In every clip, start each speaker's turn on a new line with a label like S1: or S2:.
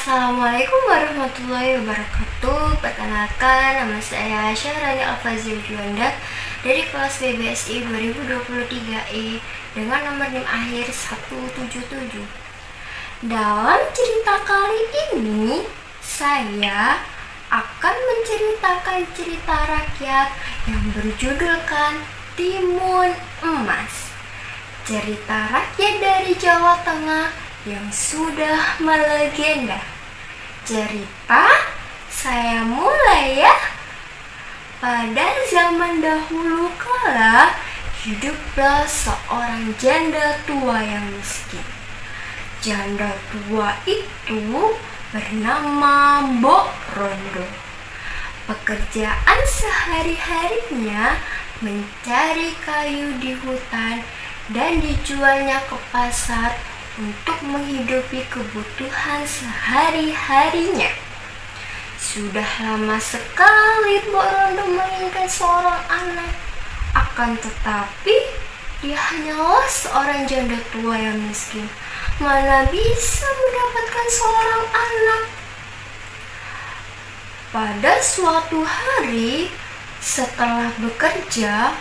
S1: Assalamualaikum warahmatullahi wabarakatuh. Perkenalkan, nama saya Syahrani Alfazil Juanda dari kelas BBSI 2023E dengan nomor NIM akhir 177. Dalam cerita kali ini, saya akan menceritakan cerita rakyat yang berjudulkan Timun Emas. Cerita rakyat dari Jawa Tengah yang sudah melegenda. Cerita saya mulai ya. Pada zaman dahulu kala, hiduplah seorang janda tua yang miskin. Janda tua itu bernama Mbok Rondo. Pekerjaan sehari-harinya mencari kayu di hutan dan dijualnya ke pasar untuk menghidupi kebutuhan sehari-harinya. Sudah lama sekali Mbok Rondo menginginkan seorang anak. Akan tetapi, dia hanyalah seorang janda tua yang miskin. Mana bisa mendapatkan seorang anak? Pada suatu hari, setelah bekerja,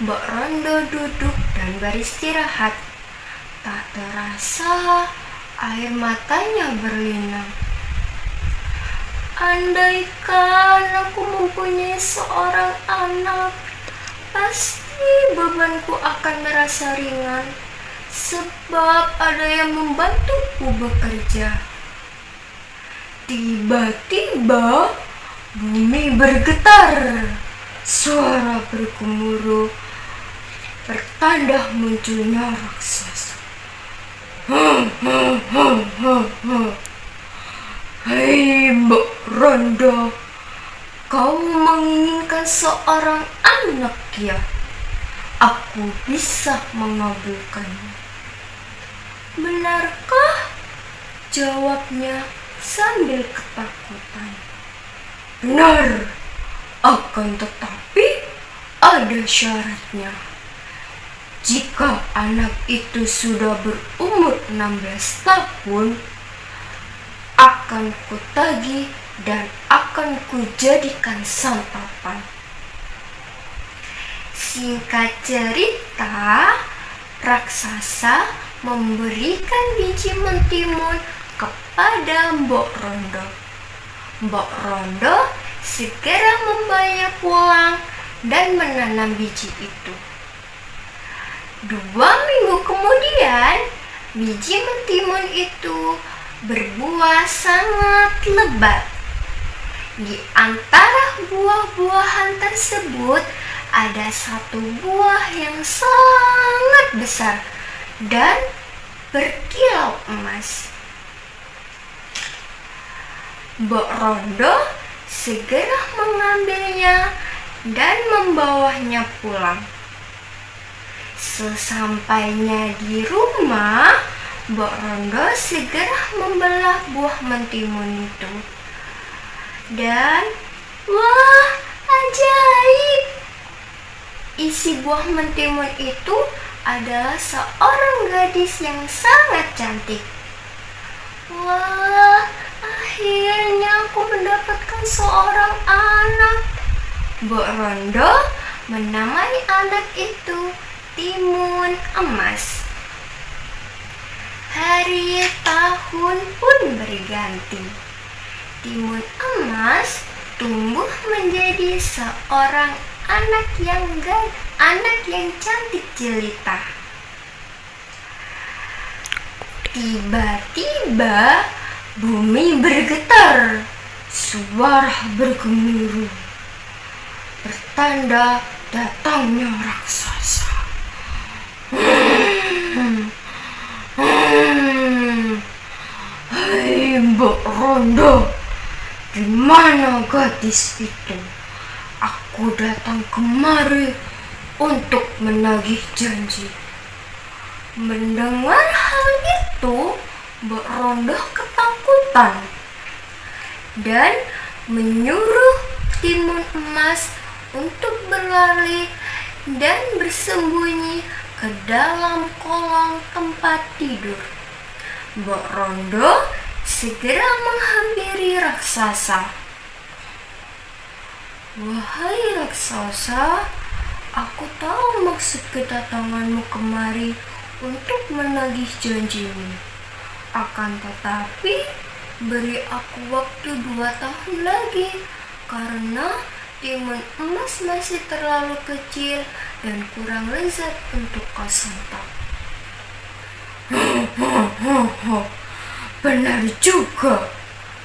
S1: Mbok Rondo duduk dan beristirahat. Tak terasa air matanya berlinang. Andaikan aku mempunyai seorang anak, pasti bebanku akan merasa ringan, sebab ada yang membantuku bekerja. Tiba-tiba bumi bergetar, suara bergemuruh, pertanda munculnya raksasa. Hei Mbok Rondo, kau menginginkan seorang anak ya? Aku bisa mengabulkannya. Benarkah? Jawabnya sambil ketakutan. Benar, akan tetapi ada syaratnya. Jika anak itu sudah berumur 16 tahun, akan kutagih dan akan kujadikan santapan. Singkat cerita, raksasa memberikan biji mentimun kepada Mbok Rondo. Mbok Rondo segera membawanya pulang dan menanam biji itu. 2 minggu kemudian, biji mentimun itu berbuah sangat lebat. Di antara buah-buahan tersebut ada satu buah yang sangat besar dan berkilau emas. Mbok Rondo segera mengambilnya dan membawanya pulang. Sesampainya di rumah, Mbok Rondo segera membelah buah mentimun itu. Dan, wah, ajaib! Isi buah mentimun itu adalah seorang gadis yang sangat cantik. Wah, akhirnya aku mendapatkan seorang anak. Mbok Rondo menamai anak itu Timun Emas. Hari tahun pun berganti. Timun Emas tumbuh menjadi seorang anak yang cantik jelita. Tiba-tiba bumi bergetar, suara bergemuruh, pertanda datangnya raksasa. Hei Mbok Rondo, di mana gadis itu? Aku datang kemari untuk menagih janji. Mendengar hal itu, Mbok Rondo ketakutan dan menyuruh Timun Emas untuk berlari dan bersembunyi ke dalam kolong tempat tidur. Mbok Rondo segera menghampiri raksasa. Wahai raksasa, aku tahu maksud kedatanganmu kemari untuk menagih janjimu. Akan tetapi, beri aku waktu 2 tahun lagi, karena timun emas masih terlalu kecil dan kurang lezat untuk kau santap. Benar juga,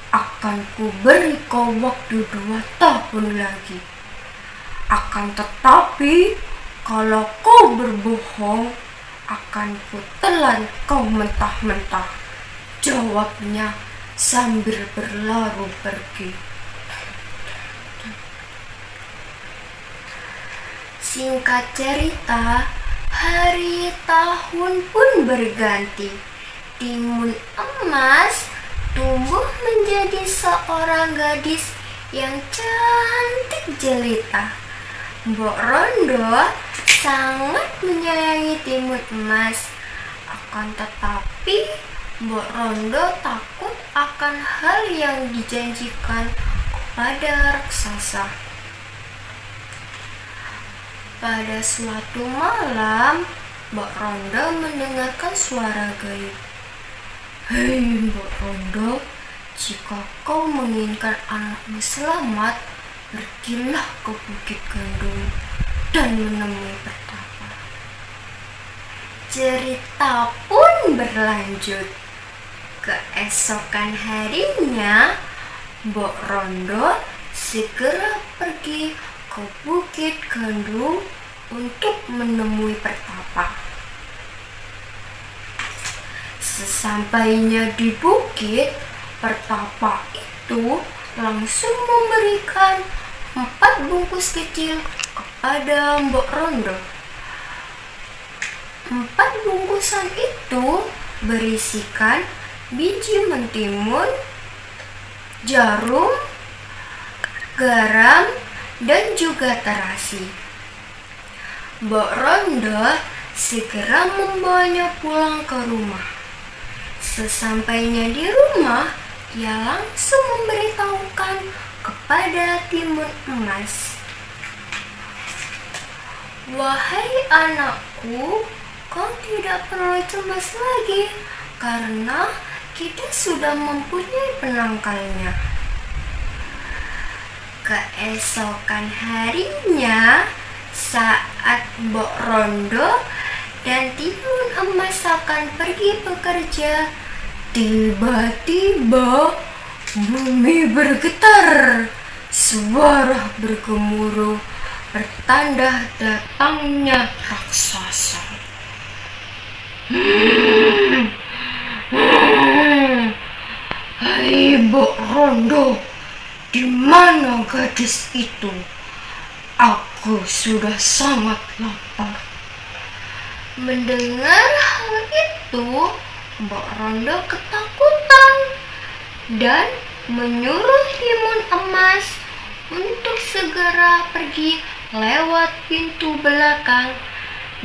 S1: akan kuberi kau waktu 2 tahun lagi. Akan tetapi, kalau kau berbohong, akan kutelan kau mentah-mentah, jawabnya sambil berlalu pergi. Singkat cerita, hari tahun pun berganti. Timun emas tumbuh menjadi seorang gadis yang cantik jelita. Mbok Rondo sangat menyayangi timun emas. Akan tetapi, Mbok Rondo takut akan hal yang dijanjikan kepada raksasa. Pada suatu malam, Mbok Rondo mendengarkan suara gaib. Hei Mbok Rondo, jika kau menginginkan anakmu selamat, pergilah ke Bukit Gandum dan menemui pertapa. Cerita pun berlanjut. Keesokan harinya, Mbok Rondo segera pergi ke Bukit Gandum untuk menemui pertapa. Sesampainya di bukit, pertapa itu langsung memberikan 4 bungkus kecil kepada Mbok Rondo. 4 bungkusan itu berisikan biji mentimun, jarum, garam, dan juga terasi. Mbok Rondo segera membawanya pulang ke rumah. Sesampainya di rumah, ia langsung memberitahukan kepada timun emas. Wahai anakku, kau tidak perlu cemas lagi, karena kita sudah mempunyai penangkalnya. Keesokan harinya, saat Mbok Rondo dan timun emas akan pergi bekerja, tiba-tiba bumi bergetar, suara bergemuruh, pertanda datangnya raksasa. Hai Mbok Rondo, di mana gadis itu? Aku sudah sangat lapar. Mendengar hal itu, Mbok Rondo ketakutan dan menyuruh timun emas untuk segera pergi lewat pintu belakang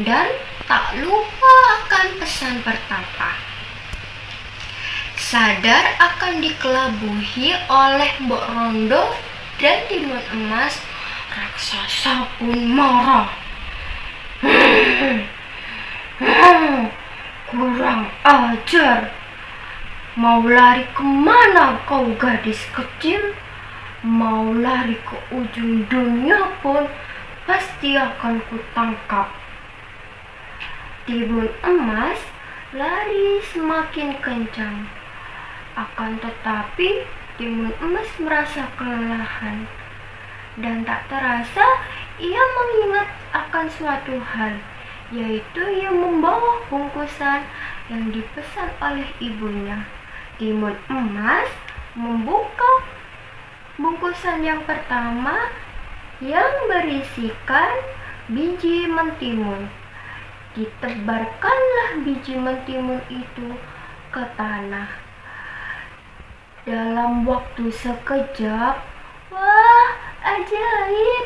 S1: dan tak lupa akan pesan pertapa. Sadar akan dikelabuhi oleh Mbok Rondo dan timun emas, raksasa pun marah. Kurang ajar. Mau lari kemana kau gadis kecil? Mau lari ke ujung dunia pun pasti akan kutangkap. Timun emas lari semakin kencang. Akan tetapi timun emas merasa kelelahan. Dan tak terasa ia mengingat akan suatu hal, yaitu ia membawa bungkusan yang dipesan oleh ibunya. Timun emas membuka bungkusan yang pertama yang berisikan biji mentimun. Ditebarkanlah biji mentimun itu ke tanah. Dalam waktu sekejap, wah, ajaib!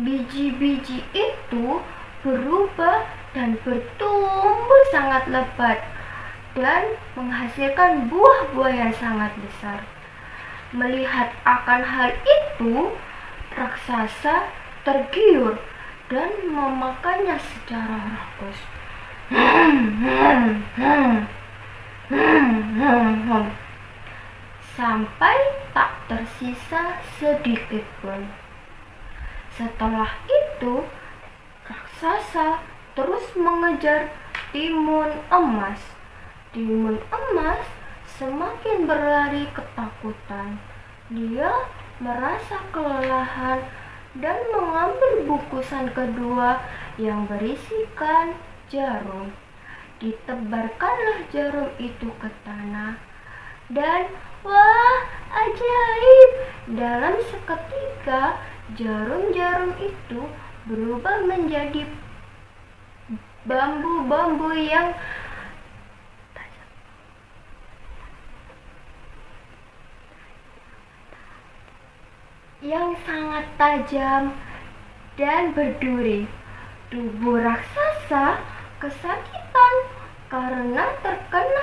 S1: Biji-biji itu berubah dan bertumbuh sangat lebat. dan menghasilkan buah-buah yang sangat besar. Melihat akan hal itu, raksasa tergiur dan memakannya secara rakus. Sampai tak tersisa sedikit pun. Setelah itu, raksasa terus mengejar timun emas. Timun emas semakin berlari ketakutan. Dia merasa kelelahan dan mengambil bungkusan kedua yang berisikan jarum. Ditebarkanlah jarum itu ke tanah dan wah, ajaib! Dalam seketika jarum-jarum itu berubah menjadi bambu-bambu yang sangat tajam dan berduri. Tubuh raksasa kesakitan karena terkena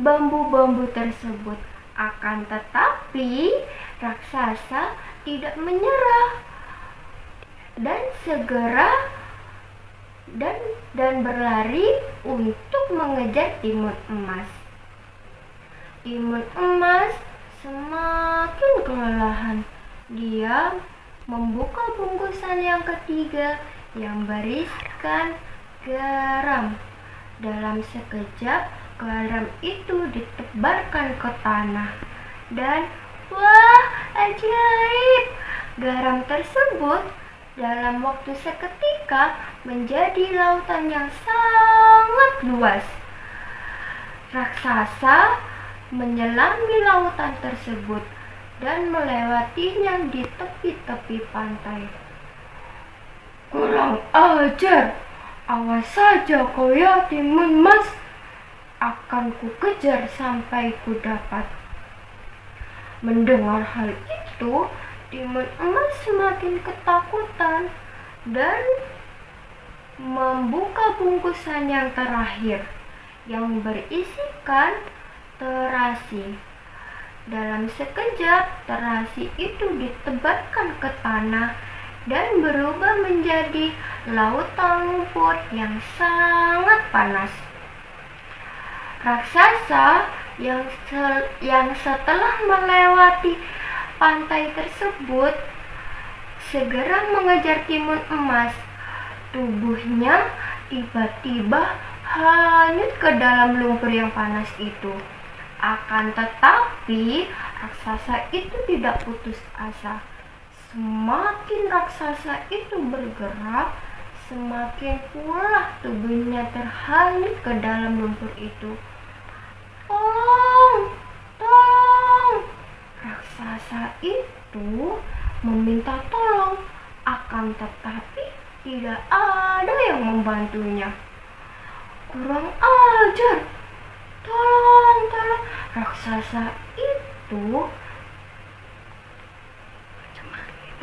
S1: bambu-bambu tersebut. Akan tetapi raksasa tidak menyerah dan segera dan berlari untuk mengejar timun emas. Timun emas semakin kelelahan. Dia membuka bungkusan yang ketiga yang berisikan garam. Dalam sekejap garam itu ditebarkan ke tanah dan wah, ajaib! Garam tersebut dalam waktu seketika menjadi lautan yang sangat luas. Raksasa menyelami lautan tersebut dan melewatinya di tepi-tepi pantai. Kurang ajar! Awas saja kau ya timun emas, akan kukejar sampai ku dapat. Mendengar hal itu, timun emas semakin ketakutan dan membuka bungkusan yang terakhir yang berisikan terasi. Dalam sekejap, terasi itu ditebarkan ke tanah dan berubah menjadi lautan lumpur yang sangat panas. Raksasa yang setelah melewati pantai tersebut segera mengejar timun emas. Tubuhnya tiba-tiba hanyut ke dalam lumpur yang panas itu. Akan tetapi raksasa itu tidak putus asa. Semakin raksasa itu bergerak, semakin pula tubuhnya terhanyut ke dalam lumpur itu. Tolong! Tolong! Raksasa itu meminta tolong, akan tetapi tidak ada yang membantunya. Kurang ajar! Tolong, tolong! Raksasa itu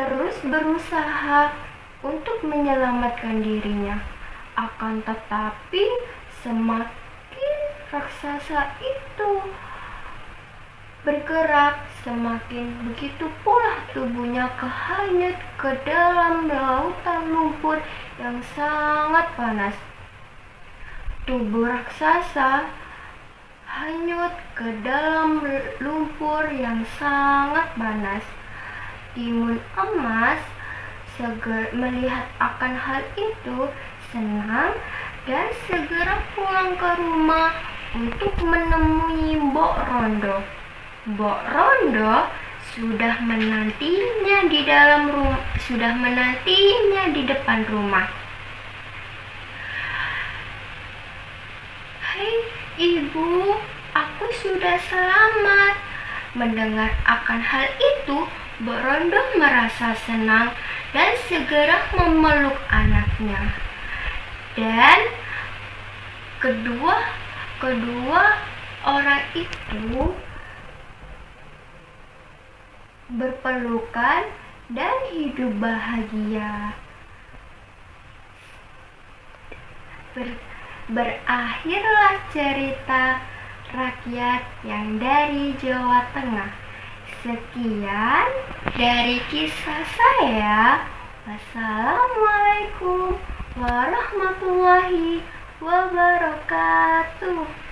S1: terus berusaha untuk menyelamatkan dirinya. Akan tetapi semakin raksasa itu bergerak, semakin begitu pula tubuhnya kehanyut ke dalam lautan lumpur yang sangat panas. Tubuh raksasa hanyut ke dalam lumpur yang sangat panas. Timun emas melihat akan hal itu senang dan segera pulang ke rumah untuk menemui Mbok Rondo. Mbok Rondo sudah menantinya di depan rumah. Hai ibu, aku sudah selamat. Mendengar akan hal itu, Mbok Rondo merasa senang dan segera memeluk anaknya. Dan kedua orang itu berpelukan dan hidup bahagia. berakhirlah cerita rakyat yang dari Jawa Tengah. Sekian dari kisah saya. Wassalamualaikum warahmatullahi wabarakatuh.